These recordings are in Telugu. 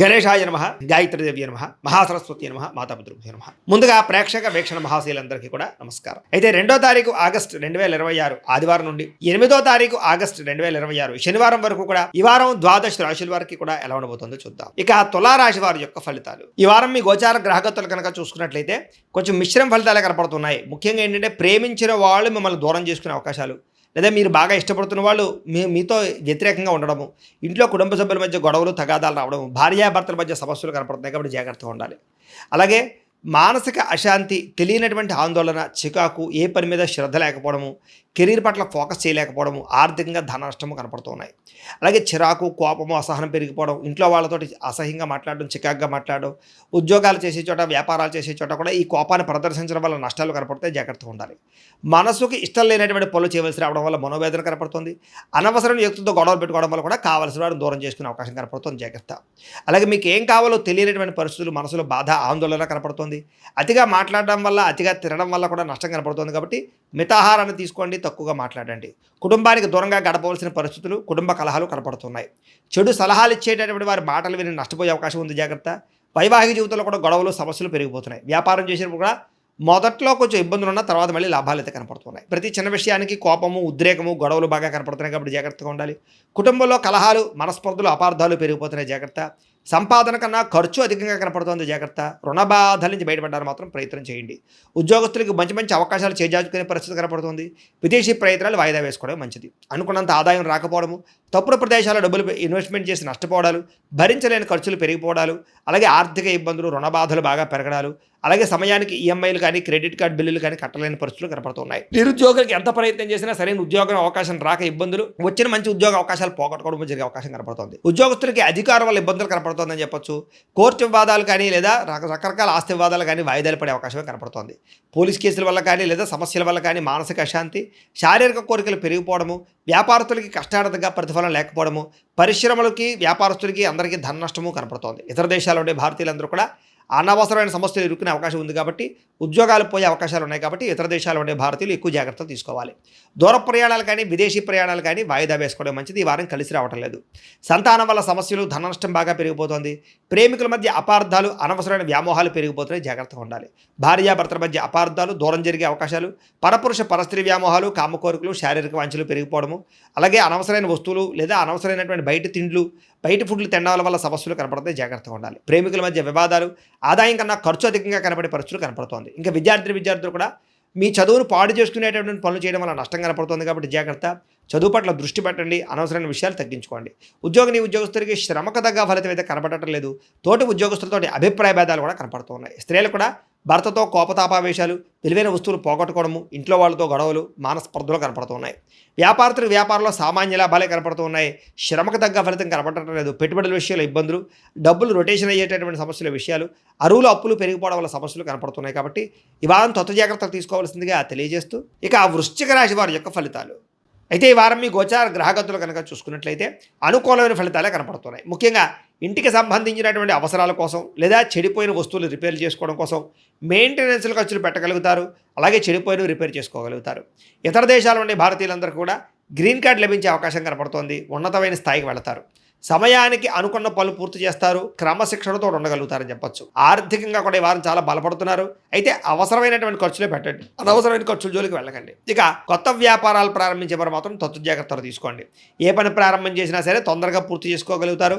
గణేశాయ నమః, గాయత్రీదేవి నమః, మహాసరస్వతి నమః, మాతాపితృభ్యో నమః. ముందుగా ప్రేక్షక వీక్షణ మహాశీలందరికీ కూడా నమస్కారం. అయితే 2వ తారీఖు ఆగస్టు 2026 ఆదివారం నుండి 8వ తారీఖు ఆగస్టు 2026 శనివారం వరకు కూడా ఈ వారం ద్వాదశ రాశుల వారికి కూడా ఎలా ఉండబోతుందో చూద్దాం. ఇక తులారాశి వారి యొక్క ఫలితాలు. ఈ వారం మీ గోచార గ్రహగతులు కనుక చూసుకున్నట్లయితే కొంచెం మిశ్రమ ఫలితాలే కనపడుతున్నాయి. ముఖ్యంగా ఏంటంటే ప్రేమించిన వాళ్ళు మిమ్మల్ని దూరం చేసుకునే అవకాశాలు, లేదా మీరు బాగా ఇష్టపడుతున్న వాళ్ళు మీతో వ్యతిరేకంగా ఉండడము, ఇంట్లో కుటుంబ సభ్యుల మధ్య గొడవలు తగాదాలు రావడం, భార్యాభర్తల మధ్య సమస్యలు కనపడుతున్నాయి కాబట్టి జాగ్రత్తగా ఉండాలి. అలాగే మానసిక అశాంతి, తెలియనటువంటి ఆందోళన, చికాకు, ఏ పని మీద శ్రద్ధ లేకపోవడము, కెరీర్ పట్ల ఫోకస్ చేయలేకపోవడము, ఆర్థికంగా ధన నష్టము కనపడుతున్నాయి. అలాగే చిరాకు, కోపము, అసహనం పెరిగిపోవడం, ఇంట్లో వాళ్ళతోటి అసహ్యంగా మాట్లాడడం, చికాకుగా మాట్లాడడం, ఉద్యోగాలు చేసే చోట, వ్యాపారాలు చేసే చోట కూడా ఈ కోపాన్ని ప్రదర్శించడం వల్ల నష్టాలు కనపడతాయి. జాగ్రత్తగా ఉండాలి. మనసుకి ఇష్టం లేనటువంటి పనులు చేయవలసి రావడం వల్ల మనోవేదన కనపడుతుంది. అనవసరం వ్యక్తులతో గొడవలు పెట్టుకోవడం వల్ల కూడా కావలసిన వారిని దూరం చేసుకునే అవకాశం కనపడుతుంది. జాగ్రత్త. అలాగే మీకు ఏం కావాలో తెలియనటువంటి పరిస్థితులు, మనసులో బాధ, ఆందోళన కనపడుతుంది. అతిగా మాట్లాడడం వల్ల, అతిగా తినడం వల్ల కూడా నష్టం కనపడుతుంది. కాబట్టి మితాహారాన్ని తీసుకోండి, తక్కువగా మాట్లాడండి. కుటుంబానికి దూరంగా గడపవలసిన పరిస్థితులు, కుటుంబ కలహాలు కనపడుతున్నాయి. చెడు సలహాలు ఇచ్చేటటువంటి వారి మాటలు విని నష్టపోయే అవకాశం ఉంది. జాగ్రత్త. వైవాహిక జీవితంలో కూడా గొడవలు, సమస్యలు పెరిగిపోతున్నాయి. వ్యాపారం చేసినప్పుడు కూడా మొదట్లో కొంచెం ఇబ్బందులు ఉన్న తర్వాత మళ్ళీ లాభాలు అయితే కనపడుతున్నాయి. ప్రతి చిన్న విషయానికి కోపము, ఉద్రేకము, గొడవలు బాగా కనపడుతున్నాయి కాబట్టి జాగ్రత్తగా ఉండాలి. కుటుంబంలో కలహాలు, మనస్పర్ధలు, అపార్థాలు పెరిగిపోతున్నాయి. జాగ్రత్త. సంపాదన కన్నా ఖర్చు అధికంగా కనపడుతుంది. జాగ్రత్త. రుణ బాధల నుంచి బయటపడడానికి మాత్రం ప్రయత్నం చేయండి. ఉద్యోగస్తులకు మంచి మంచి అవకాశాలు చేజార్చుకునే పరిస్థితి కనపడుతుంది. విదేశీ ప్రయత్నాలు వాయిదా వేసుకోవడం మంచిది. అనుకున్నంత ఆదాయం రాకపోవడము, తప్పుడు ప్రదేశాల్లో డబ్బులు ఇన్వెస్ట్మెంట్ చేసి నష్టపోవడాలు, భరించలేని ఖర్చులు పెరిగిపోవడాలు, అలాగే ఆర్థిక ఇబ్బందులు, రుణ బాధలు బాగా పెరగడాలు, అలాగే సమయానికి ఈఎంఐలు కానీ, క్రెడిట్ కార్డు బిల్లులు కానీ కట్టలేని పరిస్థితులు కనపడుతున్నాయి. నిరుద్యోగులకు ఎంత ప్రయత్నం చేసినా సరైన ఉద్యోగం అవకాశం రాక ఇబ్బందులు, వచ్చిన మంచి ఉద్యోగ అవకాశాలు పోగొట్టుకోవడం జరిగే అవకాశం కనపడుతుంది. ఉద్యోగస్తులకి అధికారం వల్ల ఇబ్బందులు కనపడుతుందని చెప్పొచ్చు. కోర్టు వివాదాలు కానీ, లేదా రకరకాల ఆస్తి వివాదాలు కానీ వాయిదాలు పడే అవకాశమే కనపడుతుంది. పోలీస్ కేసుల వల్ల కానీ, లేదా సమస్యల వల్ల కానీ మానసిక అశాంతి, శారీరక కోరికలు పెరిగిపోవడము, వ్యాపారస్తులకి కష్టార్థంగా ప్రతిఫలం లేకపోవడము, పరిశ్రమలకి, వ్యాపారస్తులకి అందరికీ ధన నష్టము కనపడుతోంది. ఇతర దేశాల్లో ఉండే భారతీయులందరూ కూడా అనవసరమైన సమస్యలు ఇరుక్కునే అవకాశం ఉంది కాబట్టి, ఉద్యోగాలు పోయే అవకాశాలు ఉన్నాయి కాబట్టి ఇతర దేశాల్లో ఉండే భారతీయులు ఎక్కువ జాగ్రత్తలు తీసుకోవాలి. దూర ప్రయాణాలు కానీ, విదేశీ ప్రయాణాలు కానీ వాయిదా వేసుకోవడం మంచిది. ఈ వారం కలిసి రావటం లేదు. సంతానం వల్ల సమస్యలు, ధన నష్టం బాగా పెరిగిపోతుంది. ప్రేమికుల మధ్య అపార్థాలు, అనవసరమైన వ్యామోహాలు పెరిగిపోతున్నాయి. జాగ్రత్తగా ఉండాలి. భార్యాభర్తల మధ్య అపార్థాలు, దూరం జరిగే అవకాశాలు, పరపురుష పరస్త్రీ వ్యామోహాలు, కామకోరికలు, శారీరక వాంఛలు పెరిగిపోవడము, అలాగే అనవసరమైన వస్తువులు లేదా అనవసరమైనటువంటి బయట తిండ్లు, బయట ఫుడ్లు తినడం వల్ల సమస్యలు కనపడతాయి. జాగ్రత్తగా ఉండాలి. ప్రేమికుల మధ్య వివాదాలు, ఆదాయం కన్నా ఖర్చు అధికంగా కనపడే పరిస్థితులు కనపడుతోంది. ఇంకా విద్యార్థులు కూడా మీ చదువును పాడు చేసుకునేటటువంటి పనులు చేయడం వల్ల నష్టం కనపడుతుంది కాబట్టి జాగ్రత్త. చదువు పట్ల దృష్టి పెట్టండి. అనవసరమైన విషయాలు తగ్గించుకోండి. ఉద్యోగస్తులకి శ్రమకు తగ్గ ఫలితం అయితే కనపడటం లేదు. తోటి ఉద్యోగస్తులతో అభిప్రాయ భేదాలు కూడా కనపడుతున్నాయి. స్త్రీలు కూడా భర్తతో కోపతాపావేశాలు, విలువైన వస్తువులు పోగొట్టుకోవడము, ఇంట్లో వాళ్ళతో గొడవలు, మానస్పర్ధలు కనపడుతున్నాయి. వ్యాపారంలో సామాన్య లాభాలే కనపడుతున్నాయి. శ్రమకు తగ్గ ఫలితం కనపడటం లేదు. పెట్టుబడుల విషయాలు ఇబ్బందులు, డబ్బులు రొటేషన్ అయ్యేటటువంటి సమస్యల విషయాలు, అరువులు అప్పులు పెరిగిపోవడం వల్ల సమస్యలు కనపడుతున్నాయి. కాబట్టి ఈ వారం కొత్త జాగ్రత్తలు తీసుకోవాల్సిందిగా తెలియజేస్తూ ఇక వృశ్చిక రాశి వారి యొక్క ఫలితాలు. అయితే ఈ వారం మీ గోచార గ్రహగతులు కనుక చూసుకున్నట్లయితే అనుకూలమైన ఫలితాలే కనపడుతున్నాయి. ముఖ్యంగా ఇంటికి సంబంధించినటువంటి అవసరాల కోసం, లేదా చెడిపోయిన వస్తువులు రిపేర్ చేసుకోవడం కోసం మెయింటెనెన్స్ల ఖర్చులు పెట్టగలుగుతారు. అలాగే చెడిపోయిన రిపేర్ చేసుకోగలుగుతారు. ఇతర దేశాల నుండి భారతీయులందరూ కూడా గ్రీన్ కార్డు లభించే అవకాశం కనపడుతోంది. ఉన్నతమైన స్థాయికి వెళతారు. సమయానికి అనుకున్న పనులు పూర్తి చేస్తారు. క్రమశిక్షణతో ఉండగలుగుతారని చెప్పొచ్చు. ఆర్థికంగా కూడా ఈ వారం చాలా బలపడుతున్నారు. అయితే అవసరమైనటువంటి ఖర్చులే పెట్టండి. అనవసరమైన ఖర్చుల జోలికి వెళ్ళకండి. ఇక కొత్త వ్యాపారాలు ప్రారంభించే వారు మాత్రం తత్తు జాగ్రత్తలు తీసుకోండి. ఏ పని ప్రారంభం చేసినా సరే తొందరగా పూర్తి చేసుకోగలుగుతారు.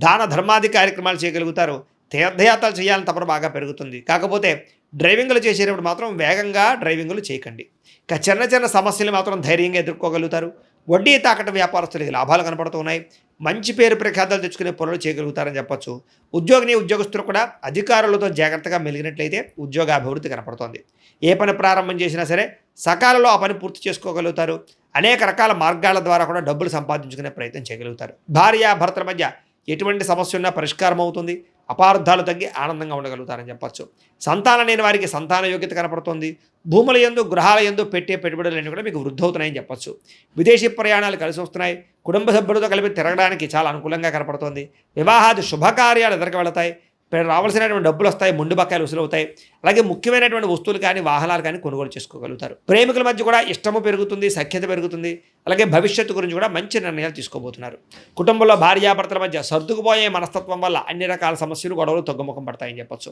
దాన ధర్మాది కార్యక్రమాలు చేయగలుగుతారు. తీర్థయాత్రలు చేయాలని తపన బాగా పెరుగుతుంది. కాకపోతే డ్రైవింగ్లు చేసేటప్పుడు మాత్రం వేగంగా డ్రైవింగ్లు చేయకండి. ఇక చిన్న సమస్యలు మాత్రం ధైర్యంగా ఎదుర్కోగలుగుతారు. వడ్డీ తాకట వ్యాపారస్తులకి లాభాలు కనపడుతున్నాయి. మంచి పేరు ప్రఖ్యాతలు తెచ్చుకునే పనులు చేయగలుగుతారని చెప్పొచ్చు. ఉద్యోగస్తులు కూడా అధికారులతో జాగ్రత్తగా మెలిగినట్లయితే ఉద్యోగ అభివృద్ధి కనపడుతోంది. ఏ పని ప్రారంభం చేసినా సరే సకాలంలో ఆ పని పూర్తి చేసుకోగలుగుతారు. అనేక రకాల మార్గాల ద్వారా కూడా డబ్బులు సంపాదించుకునే ప్రయత్నం చేయగలుగుతారు. భార్యాభర్తల మధ్య ఎటువంటి సమస్య ఉన్నా పరిష్కారం అవుతుంది. అపార్థాలు తగ్గి ఆనందంగా ఉండగలుగుతారని చెప్పొచ్చు. సంతానం లేని వారికి సంతాన యోగ్యత కనపడుతుంది. భూముల యందు, గృహాల యందు పెట్టే పెట్టుబడులన్నీ కూడా మీకు వృద్ధి అవుతున్నాయని చెప్పొచ్చు. విదేశీ ప్రయాణాలు కలిసి వస్తున్నాయి. కుటుంబ సభ్యులతో కలిపి తిరగడానికి చాలా అనుకూలంగా కనపడుతుంది. వివాహాది శుభకార్యాలు ఎదురుకు వెళతాయి. రావాల్సినటువంటి డబ్బులు వస్తాయి, మొండి బకాయిలు వసూలవుతాయి. అలాగే ముఖ్యమైనటువంటి వస్తువులు కానీ వాహనాలు కానీ కొనుగోలు చేసుకోగలుగుతారు. ప్రేమికుల మధ్య కూడా ఇష్టము పెరుగుతుంది, సఖ్యత పెరుగుతుంది. అలాగే భవిష్యత్తు గురించి కూడా మంచి నిర్ణయాలు తీసుకోబోతున్నారు. కుటుంబంలో భార్యాభర్తల మధ్య సర్దుకుపోయే మనస్తత్వం వల్ల అన్ని రకాల సమస్యలు, గొడవలు తగ్గుముఖం పడతాయని చెప్పొచ్చు.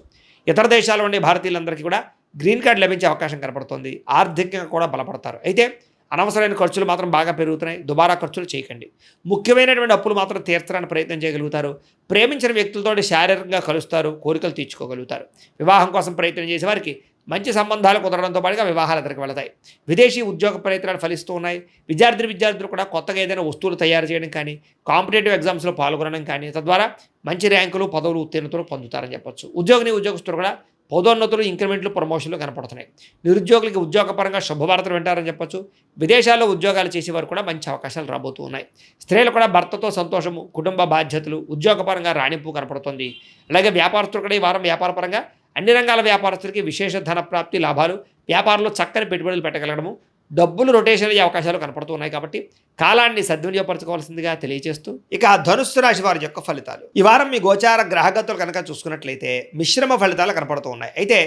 ఇతర దేశాల ఉండే భారతీయులందరికీ కూడా గ్రీన్ కార్డు లభించే అవకాశం కనపడుతుంది. ఆర్థికంగా కూడా బలపడతారు. అయితే అనవసరమైన ఖర్చులు మాత్రం బాగా పెరుగుతున్నాయి. దుబారా ఖర్చులు చేయకండి. ముఖ్యమైనటువంటి అప్పులు మాత్రం తీర్చడానికి ప్రయత్నం చేయగలుగుతారు. ప్రేమించిన వ్యక్తులతో శారీరకంగా కలుస్తారు, కోరికలు తీర్చుకోగలుగుతారు. వివాహం కోసం ప్రయత్నం చేసే వారికి మంచి సంబంధాలు కుదరడంతో పాటుగా వివాహాలు ఎదురుకు వెళతాయి. విదేశీ ఉద్యోగ ప్రయత్నాలు ఫలిస్తూ ఉన్నాయి. విద్యార్థులు కూడా కొత్తగా ఏదైనా వస్తువులు తయారు చేయడం కానీ, కాంపిటేటివ్ ఎగ్జామ్స్లో పాల్గొనడం కానీ, తద్వారా మంచి ర్యాంకులు, పదవులు, ఉత్తీర్ణతలు పొందుతారని చెప్పొచ్చు. ఉద్యోగస్తులు కూడా పదోన్నతులు, ఇంక్రిమెంట్లు, ప్రమోషన్లు కనపడుతున్నాయి. నిరుద్యోగులకి ఉద్యోగపరంగా శుభవార్తలు వింటారని చెప్పొచ్చు. విదేశాల్లో ఉద్యోగాలు చేసేవారు కూడా మంచి అవకాశాలు రాబోతూ ఉన్నాయి. స్త్రీలు కూడా భర్తతో సంతోషము, కుటుంబ బాధ్యతలు, ఉద్యోగపరంగా రాణింపు కనపడుతుంది. అలాగే వ్యాపారస్తులు కూడా ఈ వారం వ్యాపారపరంగా అన్ని రంగాల వ్యాపారస్తులకి విశేష ధన ప్రాప్తి, లాభాలు, వ్యాపారంలో చక్కని పెట్టుబడులు పెట్టగలగడము, డబ్బులు రొటేషన్ అయ్యే అవకాశాలు కనపడుతున్నాయి. కాబట్టి కాలాన్ని సద్వినియోగపరచుకోవాల్సిందిగా తెలియజేస్తూ ఇక ధనుస్సు రాశి వారి యొక్క ఫలితాలు. ఈ వారం మీ గోచార గ్రహగతులు కనుక చూసుకున్నట్లయితే మిశ్రమ ఫలితాలు కనపడుతూ ఉన్నాయి. అయితే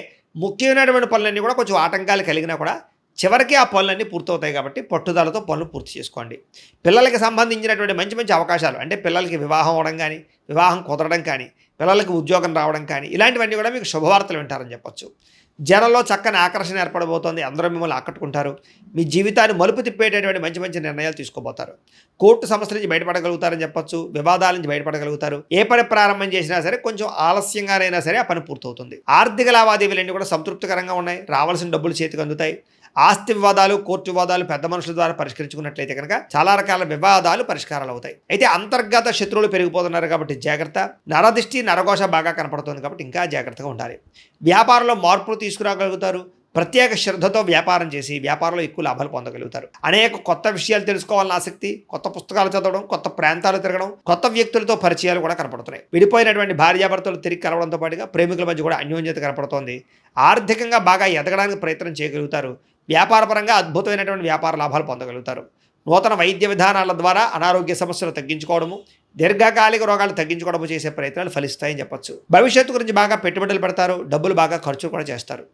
ముఖ్యమైనటువంటి పనులన్నీ కూడా కొంచెం ఆటంకాలు కలిగినా కూడా చివరికి ఆ పనులన్నీ పూర్తవుతాయి. కాబట్టి పట్టుదలతో పనులు పూర్తి చేసుకోండి. పిల్లలకి సంబంధించినటువంటి మంచి మంచి అవకాశాలు, అంటే పిల్లలకి వివాహం అవ్వడం కానీ, వివాహం కుదరడం కానీ, పిల్లలకి ఉద్యోగం రావడం కానీ, ఇలాంటివన్నీ కూడా మీకు శుభవార్తలు వింటారని చెప్పొచ్చు. జనంలో చక్కని ఆకర్షణ ఏర్పడబోతోంది. అందరూ మిమ్మల్ని ఆకట్టుకుంటారు. మీ జీవితాన్ని మలుపు తిప్పేటటువంటి మంచి మంచి నిర్ణయాలు తీసుకోబోతారు. కోర్టు సమస్యల నుంచి బయటపడగలుగుతారని చెప్పొచ్చు. వివాదాల నుంచి బయటపడగలుగుతారు. ఏ పని ప్రారంభం చేసినా సరే కొంచెం ఆలస్యంగానైనా సరే ఆ పని పూర్తవుతుంది. ఆర్థిక లావాదేవీలన్నీ కూడా సంతృప్తికరంగా ఉన్నాయి. రావాల్సిన డబ్బులు చేతికి అందుతాయి. ఆస్తి వివాదాలు, కోర్టు వివాదాలు పెద్ద మనుషుల ద్వారా పరిష్కరించుకున్నట్లయితే కనుక చాలా రకాల వివాదాలు పరిష్కారాలు అవుతాయి. అయితే అంతర్గత శత్రువులు పెరిగిపోతున్నారు కాబట్టి జాగ్రత్త. నరదిష్టి, నరఘోష బాగా కనపడుతుంది కాబట్టి ఇంకా జాగ్రత్తగా ఉండాలి. వ్యాపారంలో మార్పులు తీసుకురాగలుగుతారు. ప్రత్యేక శ్రద్ధతో వ్యాపారం చేసి వ్యాపారంలో ఎక్కువ లాభాలు పొందగలుగుతారు. అనేక కొత్త విషయాలు తెలుసుకోవాలని ఆసక్తి, కొత్త పుస్తకాలు చదవడం, కొత్త ప్రాంతాలు తిరగడం, కొత్త వ్యక్తులతో పరిచయాలు కూడా కనపడుతున్నాయి. విడిపోయినటువంటి భార్యాభర్తలు తిరిగి కలవడంతో పాటుగా ప్రేమికుల మధ్య కూడా అన్యోన్యత కనపడుతోంది. ఆర్థికంగా బాగా ఎదగడానికి ప్రయత్నం చేయగలుగుతారు. వ్యాపారపరంగా అద్భుతమైనటువంటి వ్యాపార లాభాలు పొందగలుగుతారు. నూతన వైద్య విధానాల ద్వారా అనారోగ్య సమస్యలు తగ్గించుకోవడము, దీర్ఘకాలిక రోగాలు తగ్గించుకోవడము చేసే ప్రయత్నాలు ఫలిస్తాయని చెప్పొచ్చు. భవిష్యత్తు గురించి బాగా పెట్టుబడులు పెడతారు. డబ్బులు బాగా ఖర్చు కూడా చేస్తారు.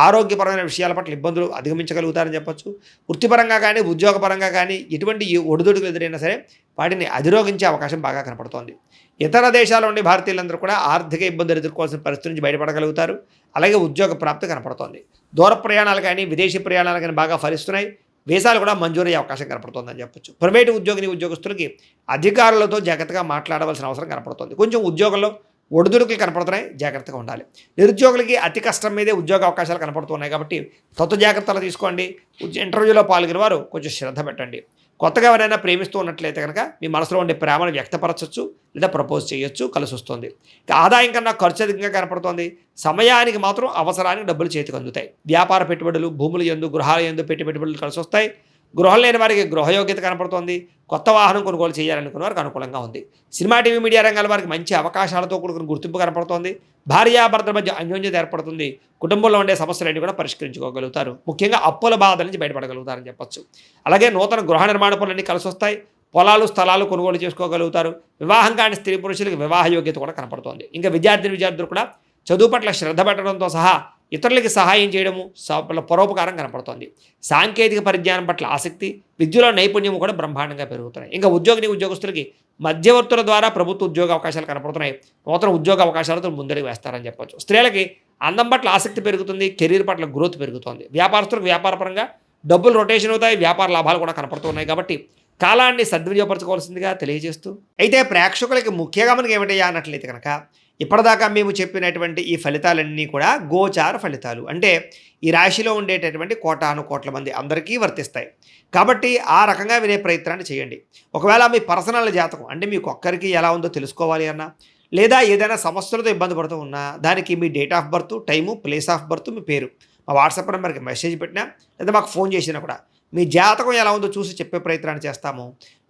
ఆరోగ్యపరమైన విషయాల పట్ల ఇబ్బందులు అధిగమించగలుగుతారని చెప్పొచ్చు. వృత్తిపరంగా కానీ, ఉద్యోగపరంగా కానీ ఎటువంటి ఒడిదుడుకులు ఎదురైనా సరే వాటిని అధిరోగించే అవకాశం బాగా కనపడుతోంది. ఇతర దేశాల నుండి భారతీయులందరూ కూడా ఆర్థిక ఇబ్బందులు ఎదుర్కోవాల్సిన పరిస్థితి నుంచి బయటపడగలుగుతారు. అలాగే ఉద్యోగ ప్రాప్తి కనపడుతోంది. దూర ప్రయాణాలు కానీ, విదేశీ ప్రయాణాలు కానీ బాగా ఫలిస్తున్నాయి. వీసాలు కూడా మంజూరయ్యే అవకాశం కనపడుతుందని చెప్పొచ్చు. ప్రైవేటు ఉద్యోగస్తులకి అధికారులతో జాగ్రత్తగా మాట్లాడవలసిన అవసరం కనపడుతుంది. కొంచెం ఉద్యోగంలో ఒడిదుడుకులు కనపడుతున్నాయి, జాగ్రత్తగా ఉండాలి. నిరుద్యోగులకి అతి కష్టం మీదే ఉద్యోగ అవకాశాలు కనపడుతున్నాయి కాబట్టి జాగ్రత్తలు తీసుకోండి. ఇంటర్వ్యూలో పాల్గొనే వారు కొంచెం శ్రద్ధ పెట్టండి. కొత్తగా ఎవరైనా ప్రేమిస్తూ ఉన్నట్లయితే కనుక మీ మనసులో ఉండే ప్రేమను వ్యక్తపరచవచ్చు, లేదా ప్రపోజ్ చేయొచ్చు, కలిసి వస్తుంది. ఆదాయం కన్నా ఖర్చు అధికంగా కనపడుతోంది. సమయానికి మాత్రం అవసరానికి డబ్బులు చేతికి అందుతాయి. వ్యాపార పెట్టుబడులు, భూముల యందు, గృహాల యందు పెట్టుబడులు కలిసి వస్తాయి. గృహం లేని వారికి గృహయోగ్యత కనపడుతోంది. కొత్త వాహనం కొనుగోలు చేయాలనుకున్న వారికి అనుకూలంగా ఉంది. సినిమా, టీవీ, మీడియా రంగాల వారికి మంచి అవకాశాలతో కూడుకున్న గుర్తింపు కనపడుతోంది. భార్యాభర్తల మధ్య అన్యోన్యత ఏర్పడుతుంది. కుటుంబంలో ఉండే సమస్యలన్నీ కూడా పరిష్కరించుకోగలుగుతారు. ముఖ్యంగా అప్పుల బాధల నుంచి బయటపడగలుగుతారని చెప్పొచ్చు. అలాగే నూతన గృహ నిర్మాణ పనులన్నీ కలిసి వస్తాయి. పొలాలు, స్థలాలు కొనుగోలు చేసుకోగలుగుతారు. వివాహం కాని స్త్రీ పురుషులకు వివాహ యోగ్యత కూడా కనపడుతోంది. ఇంకా విద్యార్థులు కూడా చదువు పట్ల శ్రద్ధ పెట్టడంతో సహా ఇతరులకి సహాయం చేయడము, పరోపకారం కనపడుతోంది. సాంకేతిక పరిజ్ఞానం పట్ల ఆసక్తి, విద్యలో నైపుణ్యం కూడా బ్రహ్మాండంగా పెరుగుతున్నాయి. ఇంకా ఉద్యోగస్తులకి మధ్యవర్తుల ద్వారా ప్రభుత్వ ఉద్యోగ అవకాశాలు కనపడుతున్నాయి. నూతన ఉద్యోగ అవకాశాలతో ముందడుగు వేస్తారని చెప్పొచ్చు. స్త్రీలకి అందం పట్ల ఆసక్తి పెరుగుతుంది. కెరీర్ పట్ల గ్రోత్ పెరుగుతుంది. వ్యాపారస్తులకు వ్యాపారపరంగా డబ్బులు రొటేషన్ అవుతాయి. వ్యాపార లాభాలు కూడా కనపడుతున్నాయి. కాబట్టి కాలాన్ని సద్వినియోగపరచుకోవాల్సిందిగా తెలియజేస్తూ అయితే ప్రేక్షకులకి ముఖ్యంగా మనకి ఏమిటయ్యా అన్నట్లయితే కనుక ఇప్పటిదాకా మేము చెప్పినటువంటి ఈ ఫలితాలన్నీ కూడా గోచార ఫలితాలు, అంటే ఈ రాశిలో ఉండేటటువంటి కోటాను కోట్ల మంది అందరికీ వర్తిస్తాయి. కాబట్టి ఆ రకంగా వినే ప్రయత్నాన్ని చేయండి. ఒకవేళ మీ పర్సనల్ జాతకం, అంటే మీకు ఒక్కరికి ఎలా ఉందో తెలుసుకోవాలి అన్నా, లేదా ఏదైనా సమస్యలతో ఇబ్బంది పడుతూ ఉన్నా, దానికి మీ date of birth, time, place of birth, మీ పేరు మా వాట్సాప్ నెంబర్కి మెసేజ్ పెట్టినా, లేదా మాకు ఫోన్ చేసినా కూడా మీ జాతకం ఎలా ఉందో చూసి చెప్పే ప్రయత్నాన్ని చేస్తాము.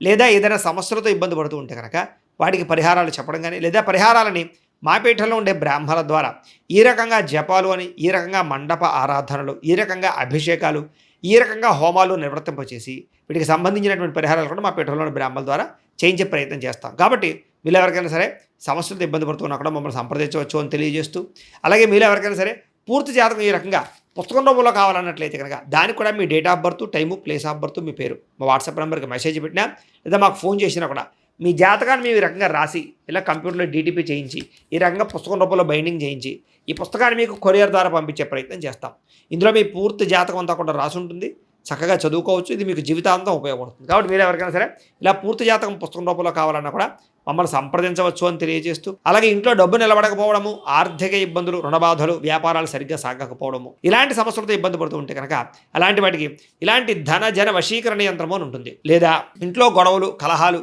లేదా ఏదైనా సమస్యలతో ఇబ్బంది పడుతూ ఉంటే కనుక వాటికి పరిహారాలు చెప్పడం కానీ, లేదా పరిహారాలని మా పీఠంలో ఉండే బ్రాహ్మణుల ద్వారా ఈ రకంగా జపాలు అని, ఈ రకంగా మండప ఆరాధనలు, ఈ రకంగా అభిషేకాలు, ఈ రకంగా హోమాలు నిర్వర్తింపచేసి వీటికి సంబంధించినటువంటి పరిహారాలు కూడా మా పీఠంలోని బ్రాహ్మణుల ద్వారా చేయించే ప్రయత్నం చేస్తాం. కాబట్టి మీరు ఎవరికైనా సరే సమస్యలతో ఇబ్బంది పడుతున్నా కూడా మమ్మల్ని సంప్రదించవచ్చు అని తెలియజేస్తూ, అలాగే మీరు ఎవరికైనా సరే పూర్తి జాతకం ఈ రకంగా పుస్తకం రూపంలో కావాలన్నట్లయితే కనుక దానికి కూడా మీ date of birth, time, place of birth, మీ పేరు మా వాట్సాప్ నెంబర్కి మెసేజ్ పెట్టినా లేదా మాకు ఫోన్ చేసినా కూడా మీ జాతకాన్ని మేము ఈ రకంగా రాసి ఇలా కంప్యూటర్లో డీటీపీ చేయించి ఈ రకంగా పుస్తకం రూపంలో బైండింగ్ చేయించి ఈ పుస్తకాన్ని మీకు కొరియర్ ద్వారా పంపించే ప్రయత్నం చేస్తాం. ఇందులో మీ పూర్తి జాతకం అంతా కూడా రాసి ఉంటుంది, చక్కగా చదువుకోవచ్చు. ఇది మీకు జీవితాంతం ఉపయోగపడుతుంది. కాబట్టి మీరు ఎవరికైనా సరే ఇలా పూర్తి జాతకం పుస్తకం రూపంలో కావాలన్నా కూడా మమ్మల్ని సంప్రదించవచ్చు అని తెలియజేస్తూ, అలాగే ఇంట్లో డబ్బు నిలబడకపోవడము, ఆర్థిక ఇబ్బందులు, రుణబాధలు, వ్యాపారాలు సరిగ్గా సాగకపోవడము, ఇలాంటి సమస్యలతో ఇబ్బంది పడుతూ ఉంటే కనుక అలాంటి వాటికి ఇలాంటి ధన జన వశీకరణ యంత్రము అని ఉంటుంది. లేదా ఇంట్లో గొడవలు, కలహాలు,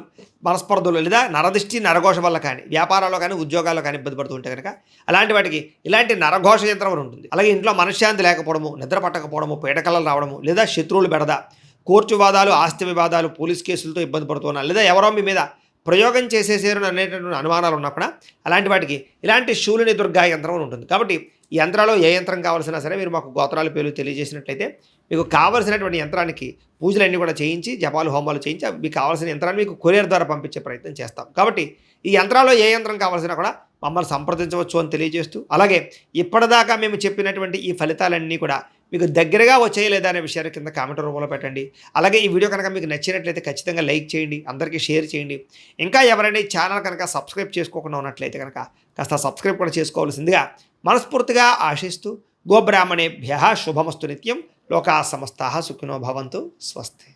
మనస్పర్ధలు లేదా నరదిష్టి నరఘోష వల్ల కానీ వ్యాపారాల్లో కానీ ఉద్యోగాల్లో కానీ ఇబ్బంది పడుతూ ఉంటే కనుక అలాంటి వాటికి ఇలాంటి నరఘోష యంత్రం అని ఉంటుంది. అలాగే ఇంట్లో మనశ్శాంతి లేకపోవడము, నిద్ర పట్టకపోవడము, పీడకలలు రావడము, లేదా శత్రువులు బెడద, కోర్టు వివాదాలు, ఆస్తి వివాదాలు, పోలీస్ కేసులతో ఇబ్బంది పడుతున్నారు, లేదా ఎవరో మీ మీద ప్రయోగం చేసేసారు అనేటటువంటి అనుమానాలు ఉన్నా కూడా అలాంటి వాటికి ఇలాంటి శూలిని దుర్గా యంత్రం ఉంటుంది. కాబట్టి ఈ యంత్రాలు ఏ యంత్రం కావాల్సినా సరే మీరు మాకు గోత్రాల పేర్లు తెలియజేసినట్లయితే మీకు కావాల్సినటువంటి యంత్రానికి పూజలన్నీ కూడా చేయించి, జపాలు, హోమాలు చేయించి మీకు కావాల్సిన యంత్రాన్ని మీకు కొరియర్ ద్వారా పంపించే ప్రయత్నం చేస్తాం. కాబట్టి ఈ యంత్రాల్లో ఏ యంత్రం కావాల్సినా కూడా మమ్మల్ని సంప్రదించవచ్చు అని తెలియజేస్తూ, అలాగే ఇప్పటిదాకా మేము చెప్పినటువంటి ఈ ఫలితాలన్నీ కూడా మీకు దగ్గరగా వచ్చాయి లేదా అనే విషయాన్ని కింద కామెంట్ రూపంలో పెట్టండి. అలాగే ఈ వీడియో కనుక మీకు నచ్చినట్లయితే ఖచ్చితంగా లైక్ చేయండి, అందరికీ షేర్ చేయండి. ఇంకా ఎవరైనా ఈ ఛానల్ కనుక సబ్స్క్రైబ్ చేసుకోకుండా ఉన్నట్లయితే కనుక కాస్త సబ్స్క్రైబ్ కూడా చేసుకోవాల్సిందిగా మనస్ఫూర్తిగా ఆశిస్తూ, గోబ్రాహ్మణేభ్యః శుభమస్తు నిత్యం, లోకా సమస్తాః సుఖినో భవంతు, స్వస్తి.